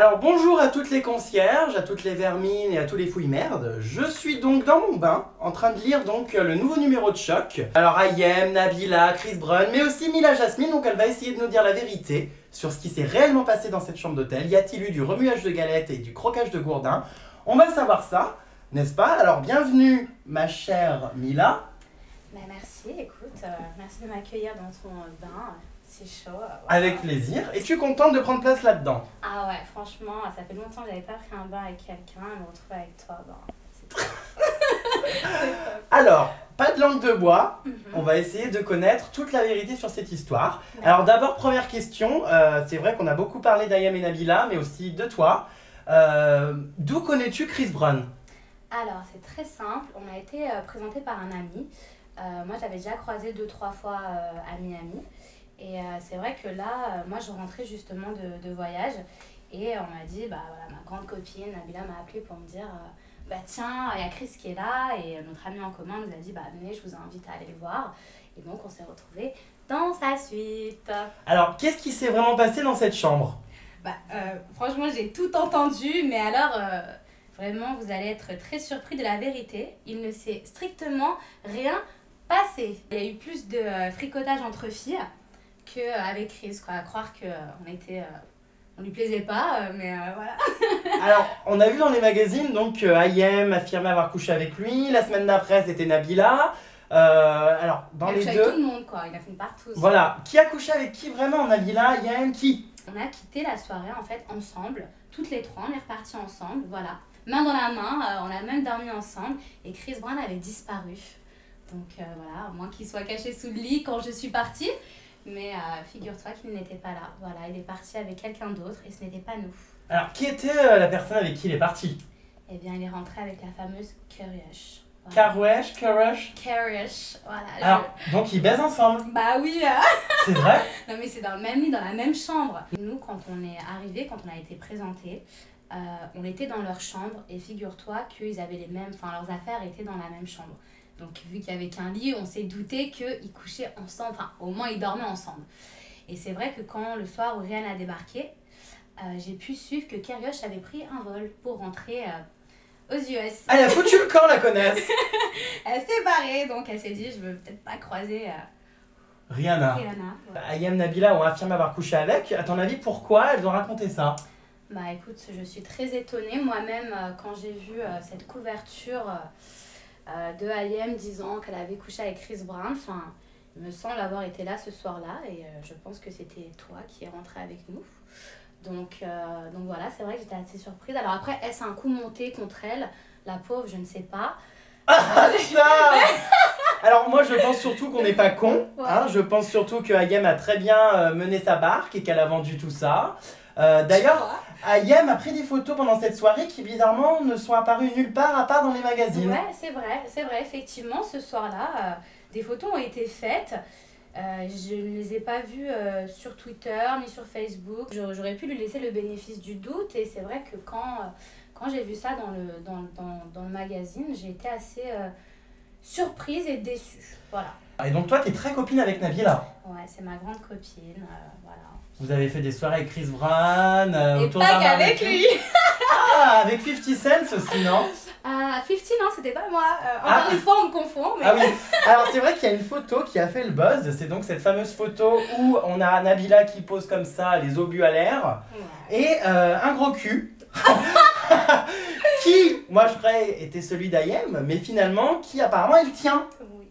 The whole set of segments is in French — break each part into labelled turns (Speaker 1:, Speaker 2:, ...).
Speaker 1: Alors bonjour à toutes les concierges, à toutes les vermines et à tous les fouilles-merdes. Je suis donc dans mon bain, en train de lire donc le nouveau numéro de Choc. Alors Ayem, Nabila, Chris Brown, mais aussi Mila Jasmine, donc elle va essayer de nous dire la vérité sur ce qui s'est réellement passé dans cette chambre d'hôtel. Y a-t-il eu du remuage de galettes et du croquage de gourdin? On va savoir ça, n'est-ce pas? Alors bienvenue ma chère Mila.
Speaker 2: Bah merci, écoute, merci de m'accueillir dans ton bain, c'est chaud. Voilà.
Speaker 1: Avec plaisir. Es-tu contente de prendre place là-dedans?
Speaker 2: Ah ouais, franchement, ça fait longtemps que j'avais pas pris un bain avec quelqu'un et me retrouver avec toi, c'est top.
Speaker 1: Alors, pas de langue de bois, on va essayer de connaître toute la vérité sur cette histoire. Alors d'abord, première question, c'est vrai qu'on a beaucoup parlé d'Ayem et Nabila, mais aussi de toi. D'où connais-tu Chris Brown?
Speaker 2: Alors, c'est très simple, on a été présenté par un ami. Moi, j'avais déjà croisé 2-3 fois à Miami. Et c'est vrai que là, moi, je rentrais justement de voyage. Et on m'a dit, bah voilà, ma grande copine, Nabila m'a appelé pour me dire, bah tiens, il y a Chris qui est là. Et notre ami en commun nous a dit, bah venez, je vous invite à aller le voir. Et donc, on s'est retrouvés dans sa suite.
Speaker 1: Alors, qu'est-ce qui s'est vraiment passé dans cette chambre?
Speaker 2: Bah, franchement, j'ai tout entendu. Mais alors, vraiment, vous allez être très surpris de la vérité. Il ne s'est strictement rien passé. Il y a eu plus de fricotage entre filles qu'avec Chris, quoi. À croire qu'on était... on lui plaisait pas, mais voilà.
Speaker 1: Alors, on a vu dans les magazines, donc, Ayem affirmait avoir couché avec lui. La semaine d'après, c'était Nabila. Alors, dans les deux...
Speaker 2: Il a couché avec tout le monde, quoi. Il a fini partout.
Speaker 1: Voilà. Qui a couché avec qui vraiment? Nabila, Ayem, qui?
Speaker 2: On a quitté la soirée, en fait, ensemble. Toutes les trois, on est repartis ensemble, voilà. Main dans la main, on a même dormi ensemble. Et Chris Brown avait disparu. Donc voilà, à moins qu'il soit caché sous le lit quand je suis partie. Mais figure-toi qu'il n'était pas là. Voilà, il est parti avec quelqu'un d'autre et ce n'était pas nous.
Speaker 1: Alors, qui était la personne avec qui il est parti?
Speaker 2: Eh bien, il est rentré avec la fameuse Kariush. Voilà.
Speaker 1: Karwesh, Karush.
Speaker 2: Kariush, voilà.
Speaker 1: Alors, donc ils baisent ensemble?
Speaker 2: Bah oui.
Speaker 1: C'est vrai?
Speaker 2: Non mais c'est dans le même lit, dans la même chambre. Nous, quand on est arrivés, quand on a été présentés, on était dans leur chambre et figure-toi qu'ils avaient les mêmes... Enfin, leurs affaires étaient dans la même chambre. Donc, vu qu'il n'y avait qu'un lit, on s'est douté qu'ils couchaient ensemble. Enfin, au moins, ils dormaient ensemble. Et c'est vrai que quand le soir où Rihanna a débarqué, j'ai pu suivre que Kariush avait pris un vol pour rentrer aux US.
Speaker 1: Elle a foutu le camp, la connaisse.
Speaker 2: Elle s'est barrée, donc elle s'est dit, je veux peut-être pas croiser
Speaker 1: Rihanna.
Speaker 2: Ouais.
Speaker 1: Ayem, Nabila ont affirmé avoir couché avec. À ton avis, pourquoi elles ont raconté ça?
Speaker 2: Bah écoute, je suis très étonnée. Moi-même, quand j'ai vu cette couverture... de Ayem disant qu'elle avait couché avec Chris Brown. Enfin, il me semble avoir été là ce soir-là et je pense que c'était toi qui es rentré avec nous. Donc voilà, c'est vrai que j'étais assez surprise. Alors après, est-ce un coup monté contre elle? La pauvre, je ne sais pas.
Speaker 1: Ah ça. Alors moi je pense surtout qu'on n'est pas con.
Speaker 2: Ouais.
Speaker 1: Hein, je pense surtout que Ayem a très bien mené sa barque et qu'elle a vendu tout ça. D'ailleurs, Ayem a pris des photos pendant cette soirée qui bizarrement ne sont apparues nulle part à part dans les magazines.
Speaker 2: Ouais, c'est vrai, effectivement, ce soir-là, des photos ont été faites. Je ne les ai pas vues sur Twitter ni sur Facebook. J'aurais pu lui laisser le bénéfice du doute et c'est vrai que quand j'ai vu ça dans le magazine, j'ai été assez surprise et déçue. Voilà.
Speaker 1: Et donc toi, tu es très copine avec Nabila.
Speaker 2: Ouais, c'est ma grande copine, voilà.
Speaker 1: Vous avez fait des soirées avec Chris Brown,
Speaker 2: Et
Speaker 1: autour
Speaker 2: pas
Speaker 1: d'un
Speaker 2: qu'avec
Speaker 1: barbecue.
Speaker 2: lui.
Speaker 1: Ah, avec 50 Cent aussi, non?
Speaker 2: 50, non, c'était pas moi. Encore une fois, on me confond. Mais...
Speaker 1: Ah oui, alors c'est vrai qu'il y a une photo qui a fait le buzz. C'est donc cette fameuse photo où on a Nabila qui pose comme ça, les obus à l'air, et un gros cul. Qui, moi je croyais, était celui d'Ayem, mais finalement, qui apparemment elle tient.
Speaker 2: Oui.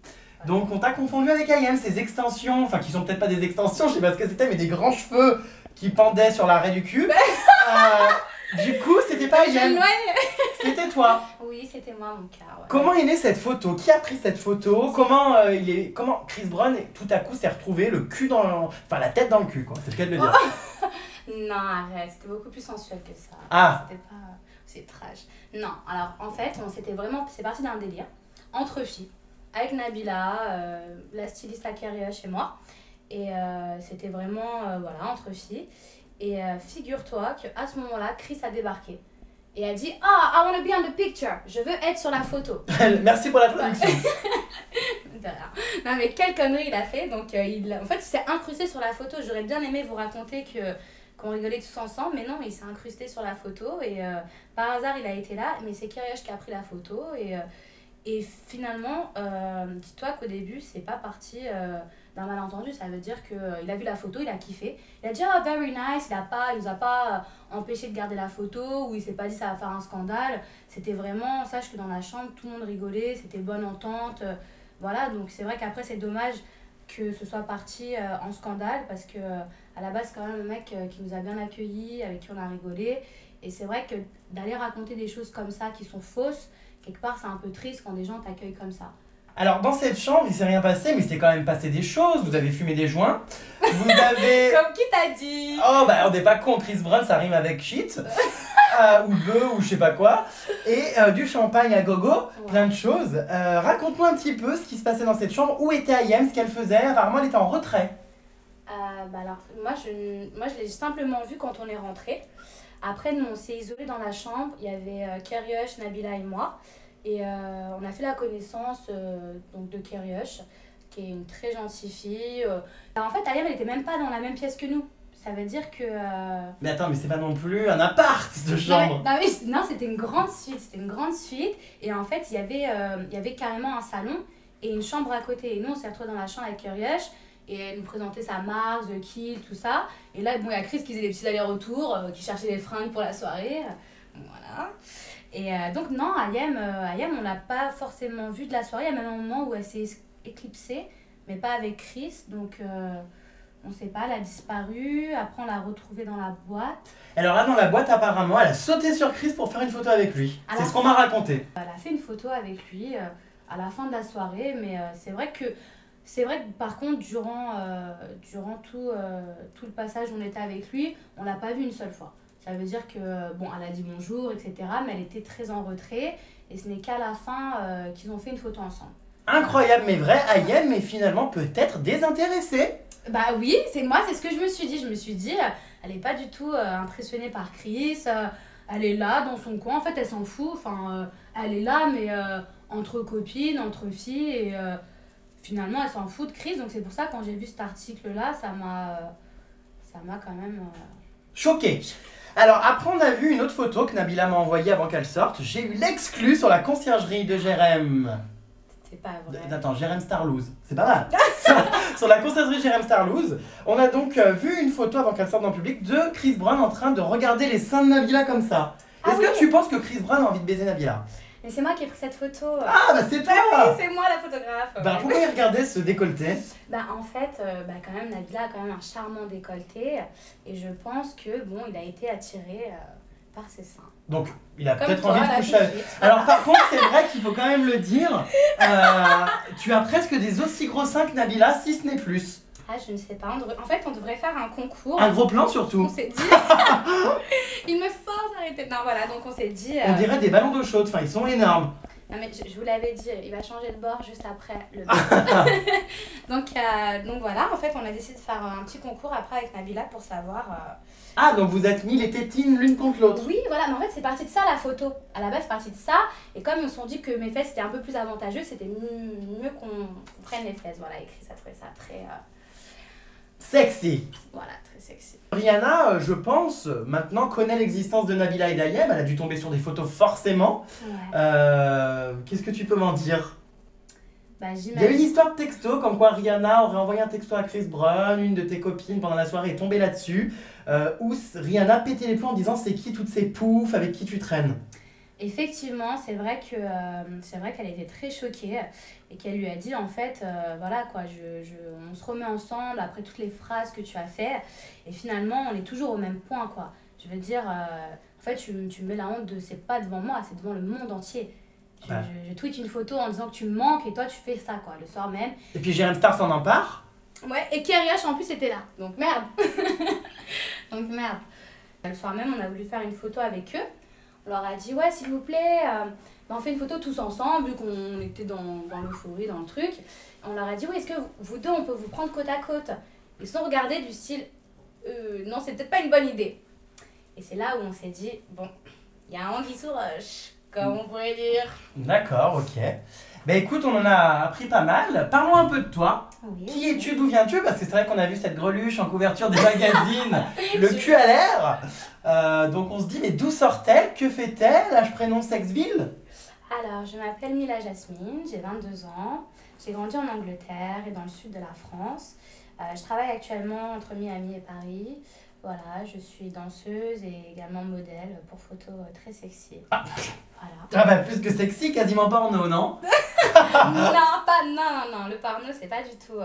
Speaker 1: Donc on t'a confondu avec Ayem, ces extensions, enfin qui sont peut-être pas des extensions, je sais pas ce que c'était, mais des grands cheveux qui pendaient sur l'arrêt du cul. Du coup, c'était pas Ayem, c'était toi.
Speaker 2: Oui, c'était moi mon cas. Ouais.
Speaker 1: Comment est née cette photo? Qui a pris cette photo? Comment comment Chris Brown tout à coup s'est retrouvé le cul enfin la tête dans le cul, quoi. C'est le cas de le dire.
Speaker 2: Non, arrête, c'était beaucoup plus sensuel que ça.
Speaker 1: Ah.
Speaker 2: C'était pas... C'est trash. Non, alors en fait, c'est parti d'un délire entre filles, avec Nabila, la styliste à Kariush et moi. Et c'était vraiment, voilà, entre filles. Et figure-toi qu'à ce moment-là, Chris a débarqué. Et a dit « Ah, I want to be on the picture. Je veux être sur la photo. »
Speaker 1: Merci pour la traduction.
Speaker 2: Non mais quelle connerie il a fait. Donc en fait, il s'est incrusté sur la photo. J'aurais bien aimé vous raconter que qu'on rigolait tous ensemble, mais non, il s'est incrusté sur la photo et par hasard il a été là, mais c'est Kirish qui a pris la photo et finalement, dis-toi qu'au début c'est pas parti d'un malentendu, ça veut dire qu'il a vu la photo, il a kiffé, il a dit oh very nice, il nous a pas empêché de garder la photo ou il s'est pas dit ça va faire un scandale, c'était vraiment, sache que dans la chambre tout le monde rigolait, c'était bonne entente, voilà, donc c'est vrai qu'après c'est dommage que ce soit parti en scandale parce que à la base c'est quand même un mec qui nous a bien accueillis, avec qui on a rigolé et c'est vrai que d'aller raconter des choses comme ça qui sont fausses, quelque part c'est un peu triste quand des gens t'accueillent comme ça.
Speaker 1: Alors dans cette chambre, il s'est rien passé, mais il s'est quand même passé des choses. Vous avez fumé des joints. Vous avez...
Speaker 2: Comme qui t'a dit?
Speaker 1: Oh bah on n'est pas con, Chris Brown ça rime avec shit. Ou bœuf ou je sais pas quoi. Et du champagne à gogo, plein de choses. Raconte-moi un petit peu ce qui se passait dans cette chambre. Où était Ayem, ce qu'elle faisait? Apparemment elle était en retrait.
Speaker 2: Bah alors, moi je l'ai simplement vu quand on est rentré. Après nous on s'est isolés dans la chambre. Il y avait Kirish, Nabila et moi. Et on a fait la connaissance donc de Kirish, qui est une très gentille fille. En fait, Ayem, elle n'était même pas dans la même pièce que nous. Ça veut dire que...
Speaker 1: Mais attends, mais c'est pas non plus un appart de chambre.
Speaker 2: Non, c'était une grande suite. C'était une grande suite. Et en fait, il y avait carrément un salon et une chambre à côté. Et nous, on s'est retrouvés dans la chambre avec Kirish. Et elle nous présentait sa Mars, The Kill, tout ça. Et là, bon, il y a Chris qui faisait des petits allers-retours, qui cherchait des fringues pour la soirée. Voilà. Et donc non, Ayem, on l'a pas forcément vue de la soirée. Il y a même un moment où elle s'est éclipsée, mais pas avec Chris. Donc on sait pas, elle a disparu. Après on l'a retrouvée dans la boîte.
Speaker 1: Alors là dans la boîte apparemment, elle a sauté sur Chris pour faire une photo avec lui. C'est ce qu'on m'a raconté.
Speaker 2: Elle a fait une photo avec lui à la fin de la soirée, mais c'est vrai que par contre durant tout le passage où on était avec lui, on l'a pas vu une seule fois. Ça veut dire que, bon, elle a dit bonjour, etc. Mais elle était très en retrait. Et ce n'est qu'à la fin qu'ils ont fait une photo ensemble.
Speaker 1: Incroyable mais vrai, Ayem est finalement peut-être désintéressée.
Speaker 2: Bah oui, c'est ce que je me suis dit. Je me suis dit, elle n'est pas du tout impressionnée par Chris. Elle est là, dans son coin. En fait, elle s'en fout. Enfin, elle est là, mais entre copines, entre filles. Et finalement, elle s'en fout de Chris. Donc c'est pour ça, quand j'ai vu cet article-là, ça m'a quand même...
Speaker 1: choqué. Alors après on a vu une autre photo que Nabila m'a envoyée avant qu'elle sorte. J'ai eu l'exclu sur la conciergerie de Jérém.
Speaker 2: C'est pas vrai.
Speaker 1: Attends, Jérém Starlouse. C'est pas mal. Sur la conciergerie Jérém Starlouse, on a donc vu une photo avant qu'elle sorte dans le public de Chris Brown en train de regarder les seins de Nabila comme ça. Est-ce que tu penses que Chris Brown a envie de baiser Nabila?
Speaker 2: Mais c'est moi qui ai pris cette photo.
Speaker 1: Ah bah c'est toi.
Speaker 2: Oui, c'est moi la photographe.
Speaker 1: Bah pourquoi il regardait ce décolleté?
Speaker 2: Bah en fait, quand même Nabila a quand même un charmant décolleté et je pense que bon, il a été attiré par ses seins.
Speaker 1: Donc il a
Speaker 2: Comme
Speaker 1: peut-être
Speaker 2: toi,
Speaker 1: envie de
Speaker 2: là,
Speaker 1: coucher
Speaker 2: tout de
Speaker 1: avec.
Speaker 2: suite.
Speaker 1: Alors par contre c'est vrai qu'il faut quand même le dire, tu as presque des aussi gros seins que Nabila, si ce n'est plus.
Speaker 2: Ah, je ne sais pas. En fait, on devrait faire un concours.
Speaker 1: Un gros plan surtout.
Speaker 2: On s'est dit... Il me force à arrêter. Non, voilà, donc on s'est dit...
Speaker 1: On dirait des ballons d'eau chaude, enfin ils sont énormes.
Speaker 2: Non, mais je vous l'avais dit, il va changer de bord juste après le donc voilà, en fait, on a décidé de faire un petit concours après avec Nabila pour savoir...
Speaker 1: Ah, donc vous êtes mis les tétines l'une contre l'autre.
Speaker 2: Oui, voilà, mais en fait, c'est parti de ça la photo. À la base, c'est parti de ça. Et comme ils se sont dit que mes fesses étaient un peu plus avantageuses, c'était mieux qu'on prenne les fesses. Voilà, écrit, ça trouvait ça très...
Speaker 1: sexy.
Speaker 2: Voilà, très sexy.
Speaker 1: Rihanna, je pense, maintenant connaît l'existence de Nabila et d'Ayem. Elle a dû tomber sur des photos forcément.
Speaker 2: Ouais.
Speaker 1: Qu'est-ce que tu peux m'en dire?
Speaker 2: Bah,
Speaker 1: Il y a eu une histoire de texto, comme quoi Rihanna aurait envoyé un texto à Chris Brown, une de tes copines pendant la soirée est tombée là-dessus, où Rihanna pétait les plombs en disant c'est qui toutes ces poufs avec qui tu traînes?
Speaker 2: Effectivement, c'est vrai qu'elle était très choquée et qu'elle lui a dit en fait, voilà quoi, on se remet ensemble après toutes les phrases que tu as fait et finalement on est toujours au même point quoi. Je veux dire, en fait tu me mets la honte de c'est pas devant moi, c'est devant le monde entier. Je tweete une photo en disant que tu me manques et toi tu fais ça quoi, le soir même.
Speaker 1: Et puis Jérém Star s'en empare.
Speaker 2: Ouais, et Kirish en plus était là, donc merde. Donc merde. Le soir même on a voulu faire une photo avec eux. On leur a dit ouais s'il vous plaît, on fait une photo tous ensemble vu qu'on était dans l'euphorie, dans le truc. On leur a dit oui est-ce que vous deux on peut vous prendre côte à côte. Ils se sont regardés du style non c'est peut-être pas une bonne idée. Et c'est là où on s'est dit bon il y a un anguille sous roche comme on pourrait dire.
Speaker 1: D'accord, ok. Bah écoute, on en a appris pas mal. Parlons un peu de toi.
Speaker 2: Oui.
Speaker 1: Qui es-tu, d'où viens-tu? Parce que c'est vrai qu'on a vu cette greluche en couverture des magazines, le cul à l'air. Donc on se dit, mais d'où sort-elle? Que fait-elle? Âge, prénom, sexe, ville?
Speaker 2: Alors, je m'appelle Mila Jasmine, j'ai 22 ans. J'ai grandi en Angleterre et dans le sud de la France. Je travaille actuellement entre Miami et Paris. Voilà, je suis danseuse et également modèle pour photos très sexy.
Speaker 1: Ah.
Speaker 2: Voilà.
Speaker 1: Ah bah plus que sexy, quasiment porno, non?
Speaker 2: non, le porno c'est pas du tout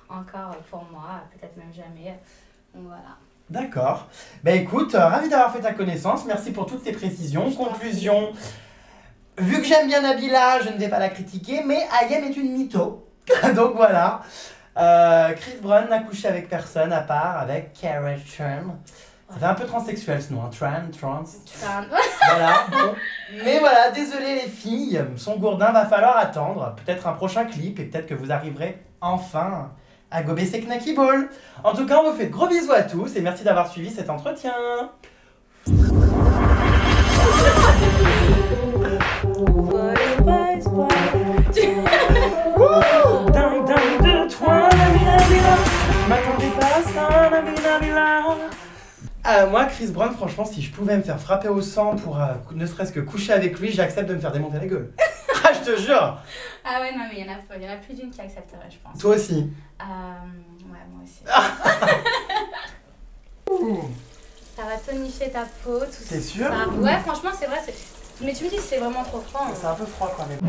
Speaker 2: encore pour moi, peut-être même jamais. Donc voilà.
Speaker 1: D'accord. Bah écoute, ravi d'avoir fait ta connaissance, merci pour toutes ces précisions. Conclusion, vu que j'aime bien Nabila, je ne vais pas la critiquer, mais Ayem est une mytho. Donc voilà. Chris Brown n'a couché avec personne à part avec Cara Tran. Ça fait un peu transsexuel ce nom, hein. Trans. Voilà, bon. Mais voilà, désolé les filles, son gourdin va falloir attendre. Peut-être un prochain clip et peut-être que vous arriverez enfin à gober ses knacky balls. En tout cas, on vous fait de gros bisous à tous et merci d'avoir suivi cet entretien. Moi, Chris Brown, franchement, si je pouvais me faire frapper au sang pour ne serait-ce que coucher avec lui, j'accepte de me faire démonter la gueule. Ah, je te jure.
Speaker 2: Ah ouais, non, mais il y en a plus d'une qui accepterait, je pense.
Speaker 1: Toi aussi.
Speaker 2: Ouais, moi aussi. Ça va tonifier ta peau, tout ça.
Speaker 1: C'est sûr?
Speaker 2: Ouais, franchement, c'est vrai. Mais tu me dis que c'est vraiment trop froid.
Speaker 1: C'est un peu froid quand même.